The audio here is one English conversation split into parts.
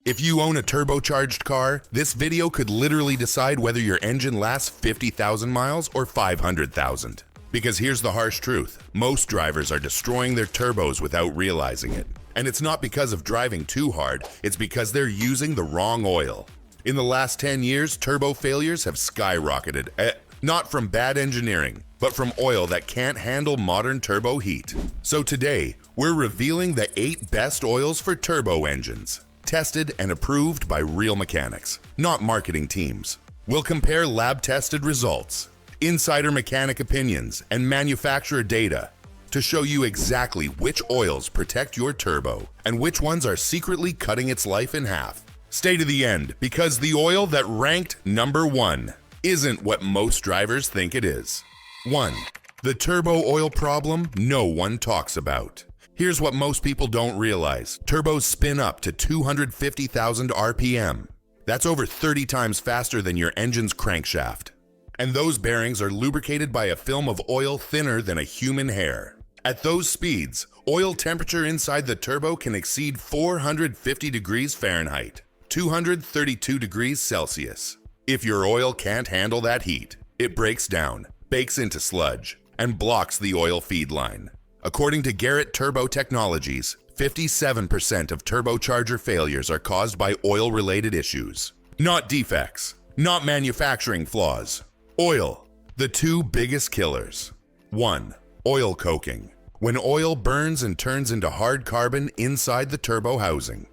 If you own a turbocharged car, this video could literally decide whether your engine lasts 50,000 miles or 500,000. Because here's the harsh truth, most drivers are destroying their turbos without realizing it. And it's not because of driving too hard, it's because they're using the wrong oil. In the last 10 years, turbo failures have skyrocketed. Not from bad engineering, but from oil that can't handle modern turbo heat. So today, we're revealing the 8 best oils for turbo engines. Tested and approved by real mechanics, not marketing teams. We'll compare lab-tested results, insider mechanic opinions, and manufacturer data to show you exactly which oils protect your turbo and which ones are secretly cutting its life in half. Stay to the end, because the oil that ranked number 1 isn't what most drivers think it is. 1. The turbo oil problem no one talks about. Here's what most people don't realize. Turbos spin up to 250,000 RPM. That's over 30 times faster than your engine's crankshaft. And those bearings are lubricated by a film of oil thinner than a human hair. At those speeds, oil temperature inside the turbo can exceed 450 degrees Fahrenheit, 232 degrees Celsius. If your oil can't handle that heat, it breaks down, bakes into sludge, and blocks the oil feed line. According to Garrett Turbo Technologies, 57% of turbocharger failures are caused by oil-related issues. Not defects, not manufacturing flaws. Oil, the 2 biggest killers. 1. Oil coking, when oil burns and turns into hard carbon inside the turbo housing.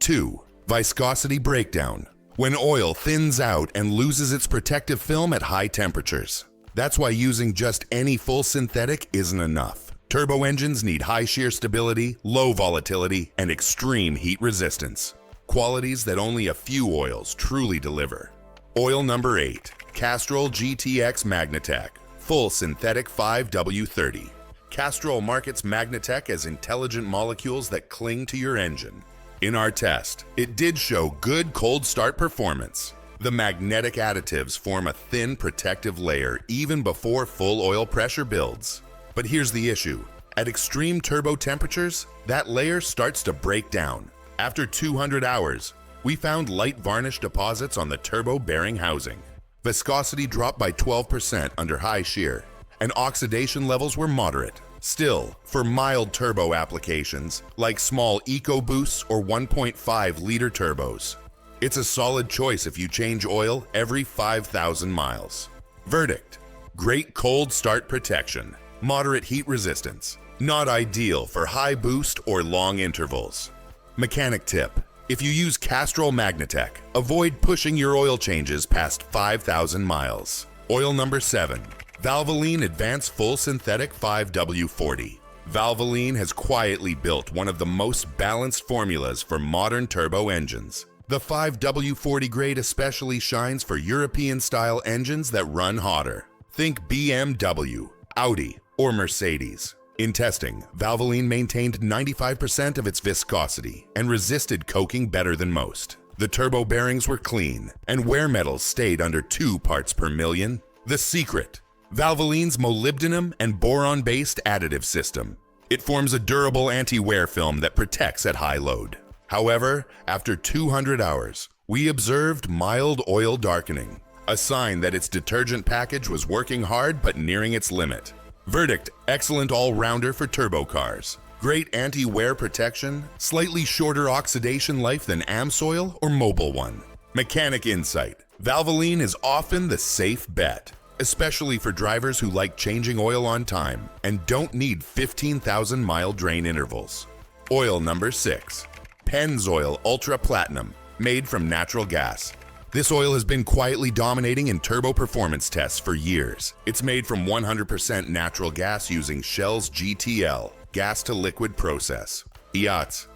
2. Viscosity breakdown, when oil thins out and loses its protective film at high temperatures. That's why using just any full synthetic isn't enough. Turbo engines need high shear stability, low volatility, and extreme heat resistance. Qualities that only a few oils truly deliver. Oil number 8, Castrol GTX Magnatec, full synthetic 5W30. Castrol markets Magnatec as intelligent molecules that cling to your engine. In our test, it did show good cold start performance. The magnetic additives form a thin protective layer even before full oil pressure builds. But here's the issue. At extreme turbo temperatures, that layer starts to break down. After 200 hours, we found light varnish deposits on the turbo bearing housing. Viscosity dropped by 12% under high shear, and oxidation levels were moderate. Still, for mild turbo applications, like small EcoBoosts or 1.5-liter turbos, it's a solid choice if you change oil every 5,000 miles. Verdict: great cold start protection. Moderate heat resistance, not ideal for high boost or long intervals. Mechanic tip: if you use Castrol Magnatec, avoid pushing your oil changes past 5,000 miles. Oil number 7, Valvoline Advanced Full Synthetic 5W40. Valvoline has quietly built one of the most balanced formulas for modern turbo engines. The 5W40 grade especially shines for European-style engines that run hotter. Think BMW, Audi, or Mercedes. In testing, Valvoline maintained 95% of its viscosity and resisted coking better than most. The turbo bearings were clean, and wear metals stayed under 2 parts per million. The secret: Valvoline's molybdenum and boron-based additive system. It forms a durable anti-wear film that protects at high load. However, after 200 hours, we observed mild oil darkening, a sign that its detergent package was working hard but nearing its limit. Verdict: excellent all-rounder for turbo cars. Great anti-wear protection, slightly shorter oxidation life than Amsoil or Mobil one. Mechanic insight: Valvoline is often the safe bet, especially for drivers who like changing oil on time and don't need 15,000-mile drain intervals. Oil number 6, Pennzoil Ultra Platinum, made from natural gas. This oil has been quietly dominating in turbo performance tests for years. It's made from 100% natural gas using Shell's GTL, gas-to-liquid process, IATS,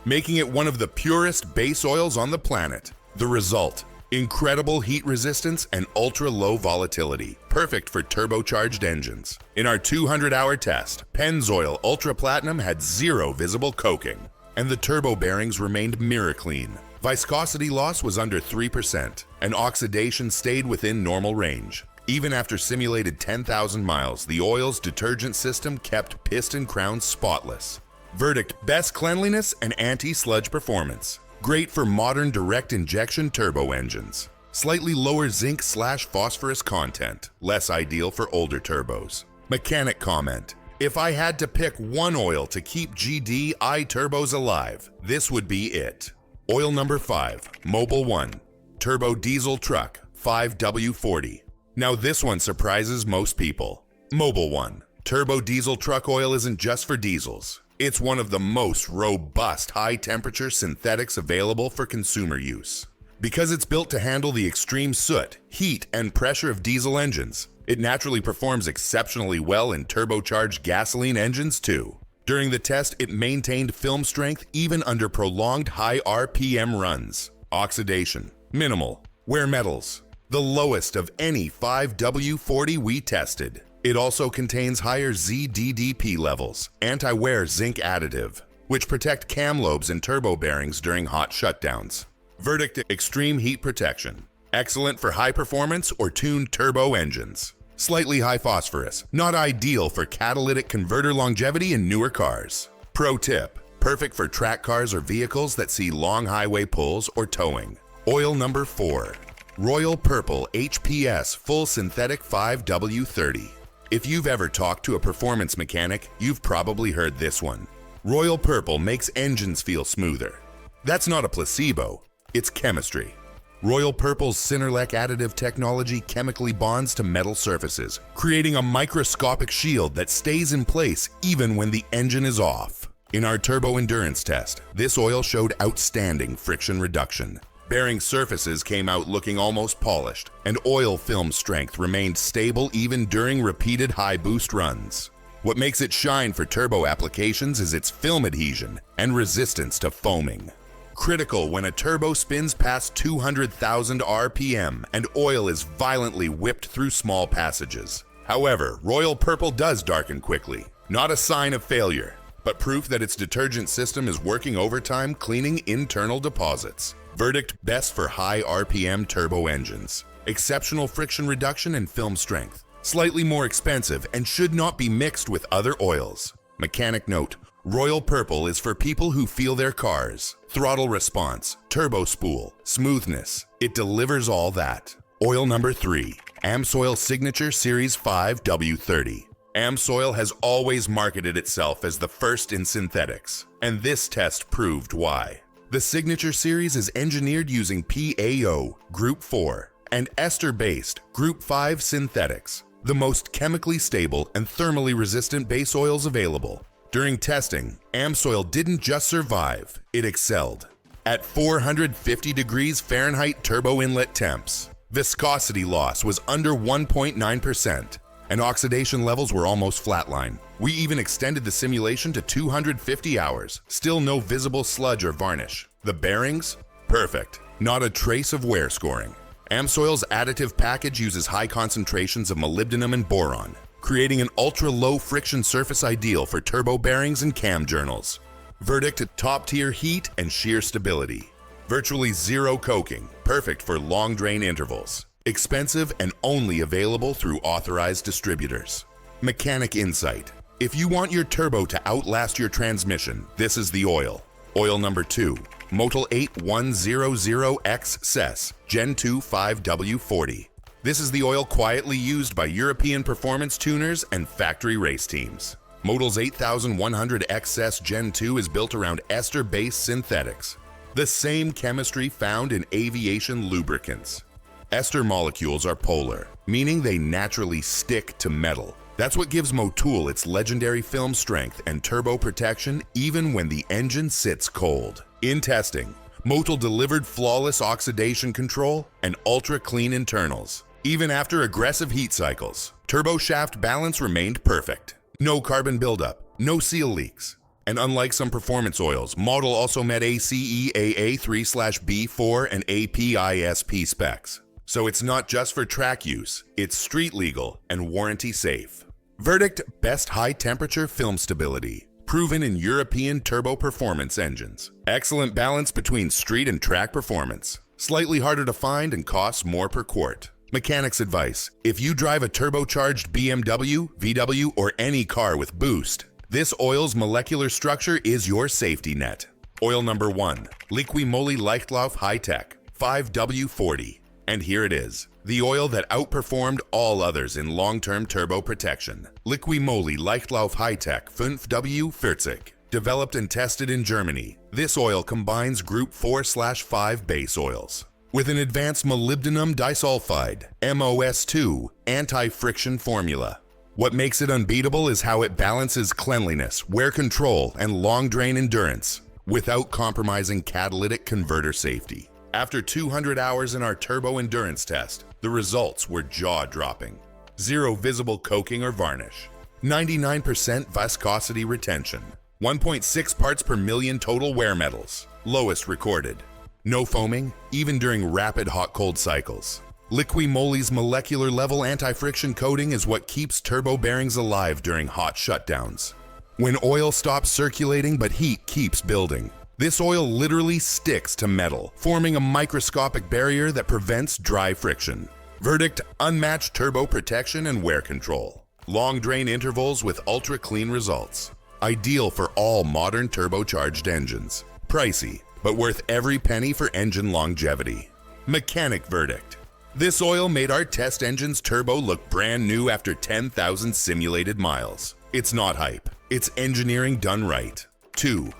making it one of the purest base oils on the planet. The result: incredible heat resistance and ultra-low volatility, perfect for turbocharged engines. In our 200-hour test, Pennzoil Ultra Platinum had 0 visible coking, and the turbo bearings remained mirror clean. Viscosity loss was under 3%, and oxidation stayed within normal range. Even after simulated 10,000 miles, the oil's detergent system kept piston crowns spotless. Verdict: best cleanliness and anti-sludge performance. Great for modern direct injection turbo engines. Slightly lower zinc/phosphorus content, less ideal for older turbos. Mechanic comment: if I had to pick one oil to keep GDI turbos alive, this would be it. Oil number 5, Mobil 1, Turbo Diesel Truck 5W40. Now this one surprises most people. Mobil 1, Turbo Diesel Truck oil isn't just for diesels. It's one of the most robust high-temperature synthetics available for consumer use. Because it's built to handle the extreme soot, heat, and pressure of diesel engines, it naturally performs exceptionally well in turbocharged gasoline engines too. During the test, it maintained film strength even under prolonged high RPM runs. Oxidation, minimal. Wear metals, the lowest of any 5W40 we tested. It also contains higher ZDDP levels, anti-wear zinc additive, which protect cam lobes and turbo bearings during hot shutdowns. Verdict: extreme heat protection. Excellent for high performance or tuned turbo engines. Slightly high phosphorus, not ideal for catalytic converter longevity in newer cars. Pro tip: perfect for track cars or vehicles that see long highway pulls or towing. Oil number 4, Royal Purple HPS Full Synthetic 5W30. If you've ever talked to a performance mechanic, you've probably heard this one. Royal Purple makes engines feel smoother. That's not a placebo. It's chemistry. Royal Purple's Synerlec additive technology chemically bonds to metal surfaces, creating a microscopic shield that stays in place even when the engine is off. In our turbo endurance test, this oil showed outstanding friction reduction. Bearing surfaces came out looking almost polished, and oil film strength remained stable even during repeated high boost runs. What makes it shine for turbo applications is its film adhesion and resistance to foaming. Critical when a turbo spins past 200,000 RPM and oil is violently whipped through small passages. However, Royal Purple does darken quickly. Not a sign of failure, but proof that its detergent system is working overtime cleaning internal deposits. Verdict: best for high RPM turbo engines. Exceptional friction reduction and film strength. Slightly more expensive and should not be mixed with other oils. Mechanic note: Royal Purple is for people who feel their cars. Throttle response, turbo spool, smoothness. It delivers all that. Oil number 3, Amsoil Signature Series 5W30. Amsoil has always marketed itself as the first in synthetics, and this test proved why. The Signature Series is engineered using PAO, Group 4, and ester-based, Group 5 synthetics, the most chemically stable and thermally resistant base oils available. During testing, Amsoil didn't just survive, it excelled. At 450 degrees Fahrenheit turbo inlet temps, viscosity loss was under 1.9%, and oxidation levels were almost flatline. We even extended the simulation to 250 hours, still no visible sludge or varnish. The bearings? Perfect, not a trace of wear scoring. Amsoil's additive package uses high concentrations of molybdenum and boron, creating an ultra-low friction surface ideal for turbo bearings and cam journals. Verdict: top-tier heat and shear stability. Virtually zero coking, perfect for long drain intervals. Expensive and only available through authorized distributors. Mechanic insight: if you want your turbo to outlast your transmission, this is the oil. Oil number 2, Motul 8100 X-cess Gen 2 5W40. This is the oil quietly used by European performance tuners and factory race teams. Motul's 8100 X-cess Gen 2 is built around ester-based synthetics, the same chemistry found in aviation lubricants. Ester molecules are polar, meaning they naturally stick to metal. That's what gives Motul its legendary film strength and turbo protection even when the engine sits cold. In testing, Motul delivered flawless oxidation control and ultra-clean internals. Even after aggressive heat cycles, turbo shaft balance remained perfect. No carbon buildup, no seal leaks. And unlike some performance oils, Motul also met ACEAA 3/B4 and APISP specs. So it's not just for track use, it's street legal and warranty safe. Verdict: best high temperature film stability, proven in European turbo performance engines. Excellent balance between street and track performance. Slightly harder to find and costs more per quart. Mechanic's advice: if you drive a turbocharged BMW, VW, or any car with boost, this oil's molecular structure is your safety net. Oil number 1, Liqui Moly Leichtlauf High-Tech 5W40. And here it is, the oil that outperformed all others in long-term turbo protection. Liqui Moly Leichtlauf High-Tech 5W40. Developed and tested in Germany, this oil combines Group 4/5 base oils with an advanced molybdenum disulfide (MOS2) anti-friction formula. What makes it unbeatable is how it balances cleanliness, wear control, and long drain endurance without compromising catalytic converter safety. After 200 hours in our turbo endurance test, the results were jaw-dropping. Zero visible coking or varnish, 99% viscosity retention, 1.6 parts per million total wear metals, lowest recorded. No foaming, even during rapid hot-cold cycles. Liqui Moly's molecular level anti-friction coating is what keeps turbo bearings alive during hot shutdowns. When oil stops circulating but heat keeps building, this oil literally sticks to metal, forming a microscopic barrier that prevents dry friction. Verdict: unmatched turbo protection and wear control. Long drain intervals with ultra-clean results. Ideal for all modern turbocharged engines. Pricey, but worth every penny for engine longevity. Mechanic verdict: this oil made our test engine's turbo look brand new after 10,000 simulated miles. It's not hype, it's engineering done right. 2.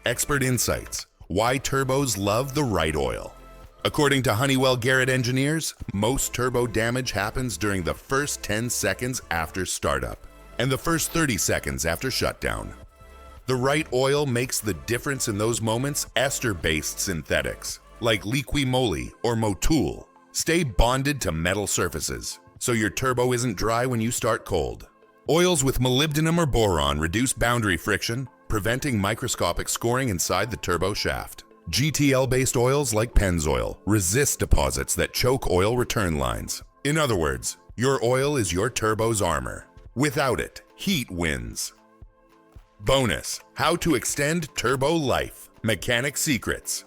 Expert insights: why turbos love the right oil. According to Honeywell Garrett engineers, most turbo damage happens during the first 10 seconds after startup and the first 30 seconds after shutdown. The right oil makes the difference in those moments. Ester-based synthetics, like Liqui Moly or Motul, stay bonded to metal surfaces, so your turbo isn't dry when you start cold. Oils with molybdenum or boron reduce boundary friction, preventing microscopic scoring inside the turbo shaft. GTL-based oils like Pennzoil resist deposits that choke oil return lines. In other words, your oil is your turbo's armor. Without it, heat wins. Bonus: how to extend turbo life. Mechanic secrets.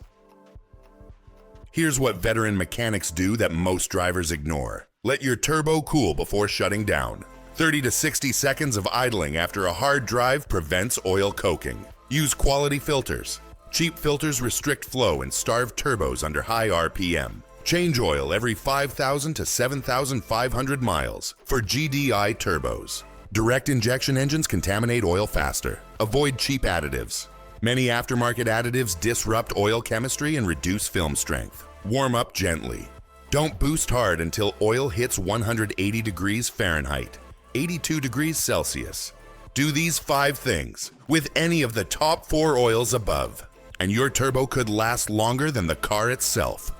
Here's what veteran mechanics do that most drivers ignore. Let your turbo cool before shutting down. 30 to 60 seconds of idling after a hard drive prevents oil coking. Use quality filters. Cheap filters restrict flow and starve turbos under high RPM. Change oil every 5,000 to 7,500 miles for GDI turbos. Direct injection engines contaminate oil faster. Avoid cheap additives. Many aftermarket additives disrupt oil chemistry and reduce film strength. Warm up gently. Don't boost hard until oil hits 180 degrees Fahrenheit, 82 degrees Celsius. Do these 5 things with any of the top 4 oils above, and your turbo could last longer than the car itself.